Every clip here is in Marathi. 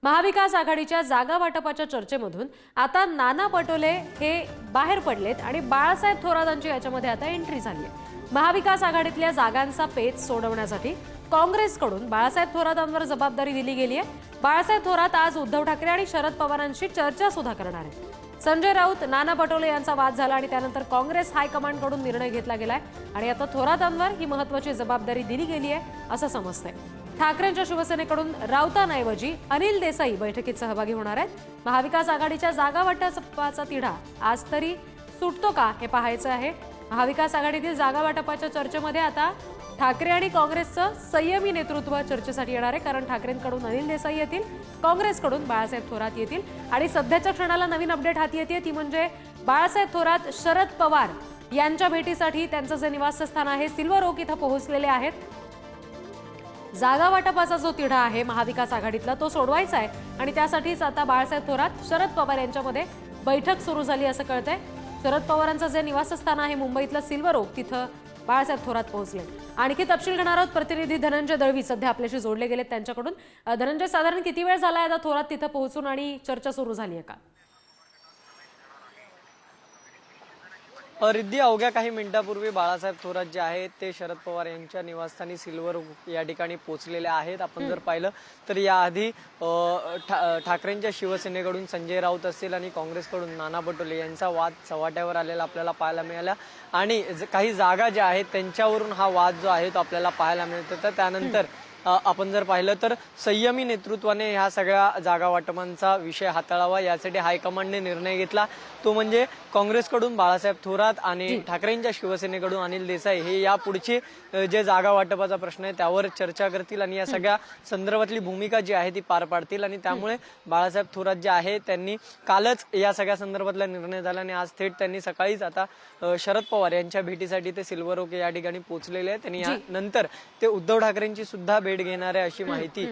महाविकास आघाडीच्या जागा वाटपाच्या चर्चेमधून आता नाना पटोले हे बाहेर पडलेत आणि बाळासाहेब थोरातांची याच्यामध्ये आता एंट्री झाली आहे। महाविकास आघाडीतल्या जागांचा पेच सोडवण्यासाठी काँग्रेसकडून बाळासाहेब थोरातांवर जबाबदारी दिली गेली आहे। बाळासाहेब थोरात आज उद्धव ठाकरे आणि शरद पवारांशी चर्चा सुद्धा करणार आहेत। संजय राऊत नाना पटोले यांचा वाद झाला आणि त्यानंतर काँग्रेस हायकमांडकडून निर्णय घेतला गेलाय आणि आता थोरातांवर ही महत्त्वाची जबाबदारी दिली गेली आहे असं समजतंय। ठाकरेंच्या शिवसेनेकडून राऊतांऐवजी अनिल देसाई बैठकीत सहभागी होणार आहेत। महाविकास आघाडीच्या जागा वाटपाचा तिढा आज तरी सुटतो का हे पाहायचं आहे। महाविकास आघाडीतील जागा वाटपाच्या चर्चेमध्ये आता ठाकरे आणि काँग्रेसचं संयमी नेतृत्व चर्चेसाठी येणार आहे, कारण ठाकरेंकडून अनिल देसाई येतील, काँग्रेसकडून बाळासाहेब थोरात येतील आणि सध्याच्या क्षणाला नवीन अपडेट हाती येते ती म्हणजे बाळासाहेब थोरात शरद पवार यांच्या भेटीसाठी त्यांचं जे निवासस्थान आहे सिल्वर ओक इथं पोहोचलेले आहेत। जागा वाटपाचा जो तिढा आहे महाविकास आघाडीतला तो सोडवायचा आहे आणि त्यासाठीच आता बाळासाहेब थोरात शरद पवार यांच्यामध्ये बैठक सुरू झाली असं कळतंय। शरद पवारांचं जे निवासस्थान आहे मुंबईतलं सिल्वर ओक तिथं बाळासाहेब थोरात पोहोचले। आणखी तपशील घेणार आहोत, प्रतिनिधी धनंजय दळवी सध्या आपल्याशी जोडले गेलेत त्यांच्याकडून। धनंजय, साधारण किती वेळ झाला आता थोरात तिथं पोहोचून आणि चर्चा सुरू झाली आहे का? रिद्धी, अवघ्या काही मिनिटांपूर्वी बाळासाहेब थोरात जे आहेत ते शरद पवार यांच्या निवासस्थानी सिल्वर या ठिकाणी पोहोचलेले आहेत। आपण जर पाहिलं तर याआधी ठाकरेंच्या शिवसेनेकडून संजय राऊत असतील आणि काँग्रेसकडून नाना पटोले यांचा वाद चव्हाट्यावर आलेला आपल्याला पाहायला मिळाला आणि काही जागा ज्या आहेत त्यांच्यावरून हा वाद जो आहे तो आपल्याला पाहायला मिळतो। तर त्यानंतर आपण जर पाहिलं तर संयमी नेतृत्वाने ह्या सगळ्या जागा वाटपांचा विषय हाताळावा यासाठी हायकमांडने निर्णय घेतला, तो म्हणजे काँग्रेसकडून बाळासाहेब थोरात आणि ठाकरेंच्या शिवसेनेकडून अनिल देसाई हे यापुढचे जे जागा वाटपाचा प्रश्न आहे त्यावर चर्चा करतील आणि या सगळ्या संदर्भातली भूमिका जी आहे ती पार पाडतील। आणि त्यामुळे बाळासाहेब थोरात जे आहे त्यांनी कालच या सगळ्या संदर्भातला निर्णय झाला आणि आज थेट त्यांनी सकाळीच आता शरद पवार यांच्या भेटीसाठी ते सिल्वर ओक या ठिकाणी पोहोचलेले आहेत आणि यानंतर ते उद्धव ठाकरेंची सुद्धा भेट घेणार आहे अशी माहिती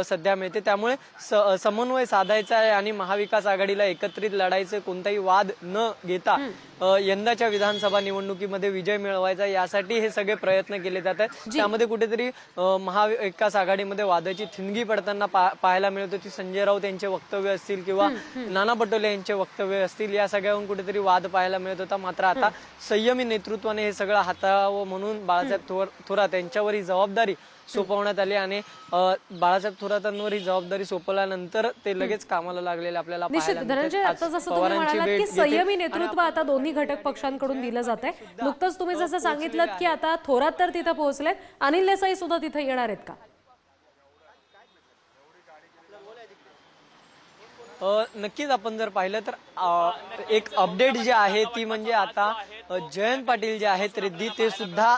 सध्या मिळते। त्यामुळे समन्वय साधायचा आहे आणि महाविकास आघाडीला एकत्रित लढायचे, कोणताही वाद न घेता यंदाच्या विधानसभा निवडणुकीमध्ये विजय मिळवायचा यासाठी हे सगळे प्रयत्न केले जात आहेत। त्यामध्ये कुठेतरी महाविकास आघाडीमध्ये वादाची ठिणगी पडताना पाहायला मिळत होती। संजय राऊत यांचे वक्तव्य असतील किंवा नाना पटोले यांचे वक्तव्य असतील, या सगळ्यावरून कुठेतरी वाद पाहायला मिळत होता। मात्र आता संयमी नेतृत्वाने हे सगळं हाताळावं म्हणून बाळासाहेब थोरात यांच्यावर ही जबाबदारी सोपवण्यात आली आणि बाळासाहेब थोरातांवर ही जबाबदारी सोपवल्यानंतर ते लगेच कामाला लागलेले आपल्याला पाहायला धनंजय, आता जसं तुम्ही म्हणालात की संयमी नेतृत्व आता दोन्ही घटक पक्षांकडून दिलं जात आहे, नुकतंच तुम्ही जसं सांगितलं की आता थोरात तर तिथं पोहोचलेत, अनिल देसाई सुद्धा तिथं येणार आहेत का? नक्कीच आपण जर पाहिलं तर एक अपडेट जी आहे ती म्हणजे आता जयंत पाटील जे आहेत रिद्धी ते सुद्धा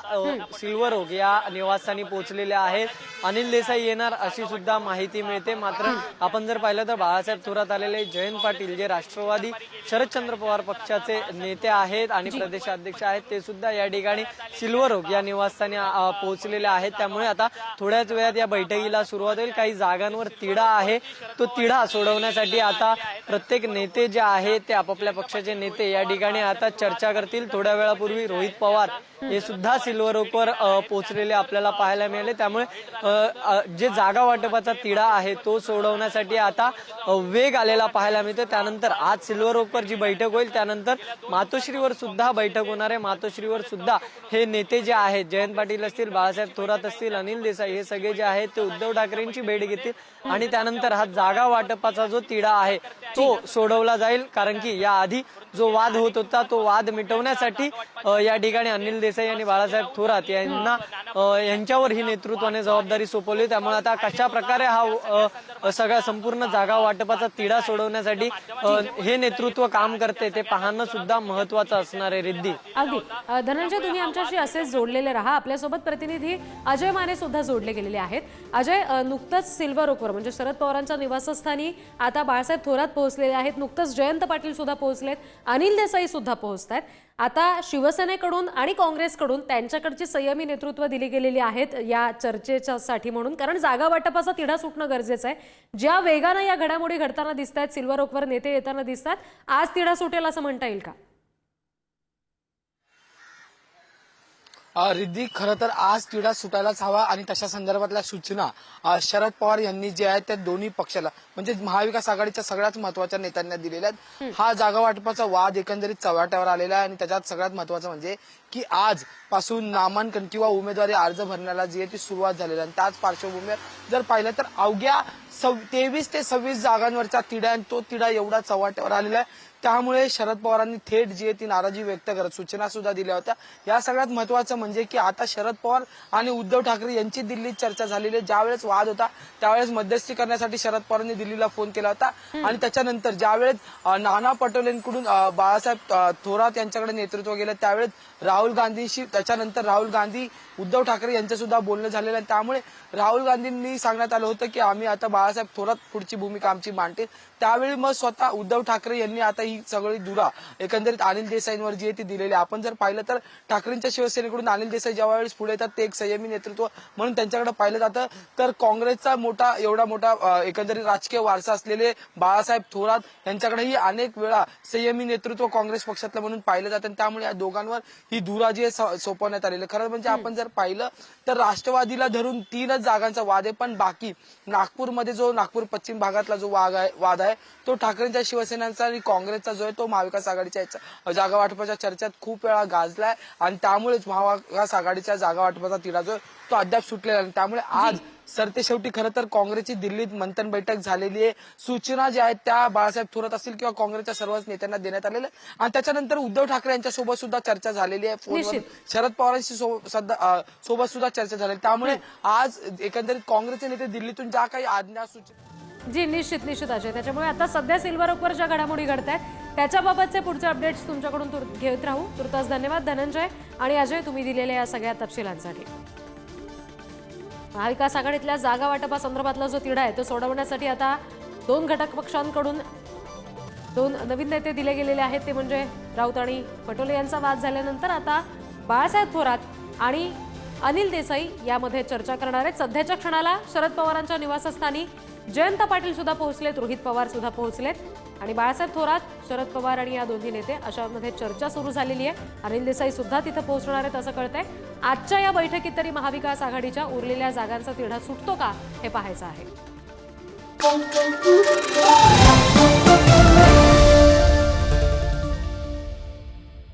सिल्वर ओक या निवासस्थानी पोहोचलेले आहेत। अनिल देसाई येणार अशी सुद्धा माहिती मिळते। मात्र आपण जर पाहिलं तर बाळासाहेब थोरात आलेले जयंत पाटील जे राष्ट्रवादी शरदचंद्र पवार पक्षाचे नेते आहेत आणि प्रदेशाध्यक्ष आहेत ते सुद्धा या ठिकाणी सिल्वर ओक या निवासस्थानी पोहोचलेले आहेत। त्यामुळे आता थोड्याच वेळात या बैठकीला सुरुवात होईल। काही जागांवर तिढा आहे, तो तिढा सोडवण्यासाठी आता प्रत्येक नेते जे आहेत ते आपापल्या पक्षाचे नेते या ठिकाणी आता चर्चा करतील। थोड्या वेळापूर्वी रोहित पवार हे सुद्धा सिल्वर ओकवर पोहोचलेले आपल्याला पाहायला मिळाले। त्यामुळे जे जागा वाटपाचा तिढा आहे तो सोडवण्यासाठी आता वेग आलेला पाहायला मिळतो। त्यानंतर आज सिल्वर ओकवर जी बैठक होईल त्यानंतर मातोश्रीवर सुद्धा बैठक होणार आहे। मातोश्रीवर सुद्धा हे नेते जे आहेत जयंत पाटील असतील, बाळासाहेब थोरात असतील, अनिल देसाई हे सगळे जे आहेत ते उद्धव ठाकरेंची भेट घेतील आणि त्यानंतर हा जागा वाटपाचा जो तिढा आहे तो सोडवला जाईल। कारण की याआधी जो वाद होत होता तो वाद मिटवण्यासाठी या ठिकाणी अनिल देसाई आणि बाळासाहेब थोरात यांच्यावर ही नेतृत्वाने जबाबदारी सोपवली। त्यामुळे आता कशा प्रकारे हा सगळा संपूर्ण जागा वाटपाचा तिढा सोडवण्यासाठी हे नेतृत्व काम करते ते पाहणं सुद्धा महत्वाचं असणार आहे। रिद्धी, अगदी धनंजय, तुम्ही आमच्याशी असेच जोडलेले राहा। आपल्यासोबत प्रतिनिधी अजय माने सुद्धा जोडले गेलेले आहेत। अजय, नुकतंच सिल्वर ओकवर म्हणजे शरद पवारांच्या निवासस्थानी आता बाळासाहेब थोरात पोहोचलेले आहेत, नुकतंच जयंत पाटील सुद्धा पोहोचलेत, अनिल देसाई सुद्धा पोहोचतायत। आता शिवसेनेकडून आणि काँग्रेसकडून त्यांच्याकडची संयमी नेतृत्व दिली गेलेली आहेत या चर्चेसाठी म्हणून, कारण जागा वाटपाचा तिढा सुटणं गरजेचं आहे। ज्या वेगानं या घडामोडी घडताना दिसत आहेत, सिल्वर ओकवर नेते येताना दिसतात, आज तिढा सुटेल असं म्हणता येईल का? रिद्धी, खरं तर आज तिढा सुटायलाच हवा आणि तशा संदर्भातल्या सूचना शरद पवार यांनी जे आहेत त्या दोन्ही पक्षाला म्हणजे महाविकास आघाडीच्या सगळ्यात महत्वाच्या नेत्यांना दिलेल्या आहेत. हा जागा वाटपाचा वाद एकंदरीत चव्हाट्यावर आलेला आहे आणि त्याच्यात सगळ्यात महत्वाचं म्हणजे की आज पासून नामांकन किंवा उमेदवारी अर्ज भरण्याला जी आहे ती सुरुवात झालेली आहे. आणि त्याच पार्श्वभूमीवर जर पाहिलं तर अवघ्या 23 ते 26 जागांवरचा तिढा आहे, तो तिढा एवढा चव्हाट्यावर आलेला आहे. त्यामुळे शरद पवारांनी थेट जी आहे ती नाराजी व्यक्त करत सूचना सुद्धा दिल्या होत्या. या सगळ्यात महत्वाचं म्हणजे की आता शरद पवार आणि उद्धव ठाकरे यांची दिल्लीत चर्चा झालेली आहे. ज्यावेळेस वाद होता त्यावेळेस मध्यस्थी करण्यासाठी शरद पवारांनी दिल्लीला फोन केला होता आणि त्याच्यानंतर ज्यावेळेस नाना पटोलेंकडून बाळासाहेब थोरात यांच्याकडे नेतृत्व गेलं त्यावेळेस राहुल गांधींशी त्याच्यानंतर राहुल गांधी उद्धव ठाकरे यांचं सुद्धा बोलणं झालेलं आहे. त्यामुळे राहुल गांधींनी सांगण्यात आलं होतं की आम्ही आता बाळासाहेब थोरात पुढची भूमिका आमची मांडतील. त्यावेळी मग स्वतः उद्धव ठाकरे यांनी आता ही सगळी धुरा एकंदरीत अनिल देसाईंवर जी आहे ती दिलेली आहे. आपण जर पाहिलं तर ठाकरेंच्या शिवसेनेकडून अनिल देसाई ज्या वेळेस पुढे येतात ते एक संयमी नेतृत्व म्हणून त्यांच्याकडे पाहिलं जातं. तर काँग्रेसचा एवढा मोठा एकंदरीत राजकीय वारसा असलेले बाळासाहेब थोरात यांच्याकडेही अनेक वेळा संयमी नेतृत्व काँग्रेस पक्षातलं म्हणून पाहिलं जातं. त्यामुळे या दोघांवर ही धुरा जी आहे सोपवण्यात आलेली. खरं म्हणजे आपण जर पाहिलं तर राष्ट्रवादीला धरून 3च जागांचा वाद आहे, पण बाकी नागपूरमध्ये जो नागपूर पश्चिम भागातला जो वाद आहे तो ठाकरेंच्या शिवसेनेचा आणि काँग्रेसचा जो आहे तो महाविकास आघाडीच्या जागा वाटपाच्या चर्चेत खूप वेळा गाजलाय आणि त्यामुळेच महाविकास आघाडीच्या जागा वाटपाचा तिढा जो तो अद्याप सुटलेला नाही. त्यामुळे आज सरतेशेवटी खरं तर काँग्रेसची दिल्लीत मंथन बैठक झालेली आहे. सूचना ज्या आहेत त्या बाळासाहेब थोरात असतील किंवा काँग्रेसच्या सर्वच नेत्यांना देण्यात आलेल्या आणि त्याच्यानंतर उद्धव ठाकरे यांच्यासोबत सुद्धा चर्चा झालेली आहे. फोनवर शरद पवारांशी सोबत सुद्धा चर्चा झाली. त्यामुळे आज एकंदरीत काँग्रेसचे नेते दिल्लीतून ज्या काही आज्ञा सूचना जी निश्चित अजय. त्याच्यामुळे आता सध्या सिल्वर ओकवर ज्या घडामोडी घडत आहेत त्याच्याबाबतचे पुढचे अपडेट्स तुमच्याकडून घेत राहू. तुर्तास धन्यवाद धनंजय आणि अजय तुम्ही दिलेल्या या सगळ्या तपशिलांसाठी. महाविकास आघाडीतल्या जागा वाटपासंदर्भातला जो तिढा आहे तो सोडवण्यासाठी आता 2 घटक पक्षांकडून 2 नवीन नेते दिले गेलेले आहेत. ते म्हणजे राऊत आणि पटोले यांचा वाद झाल्यानंतर आता बाळासाहेब थोरात आणि अनिल देसाई यामध्ये चर्चा करणार आहेत. सध्याच्या क्षणाला शरद पवारांच्या निवासस्थानी जयंत पाटील सुद्धा पोहोचलेत, रोहित पवार सुद्धा पोहोचलेत आणि बाळासाहेब थोरात, शरद पवार आणि या दोन्ही नेते अशामध्ये चर्चा सुरू झालेली आहे. अनिल देसाई सुद्धा तिथे पोहोचणार आहेत असं कळतंय. आजच्या या बैठकीत तरी महाविकास आघाडीच्या उरलेल्या जागांचा तिढा सुटतो का हे पाहायचं आहे.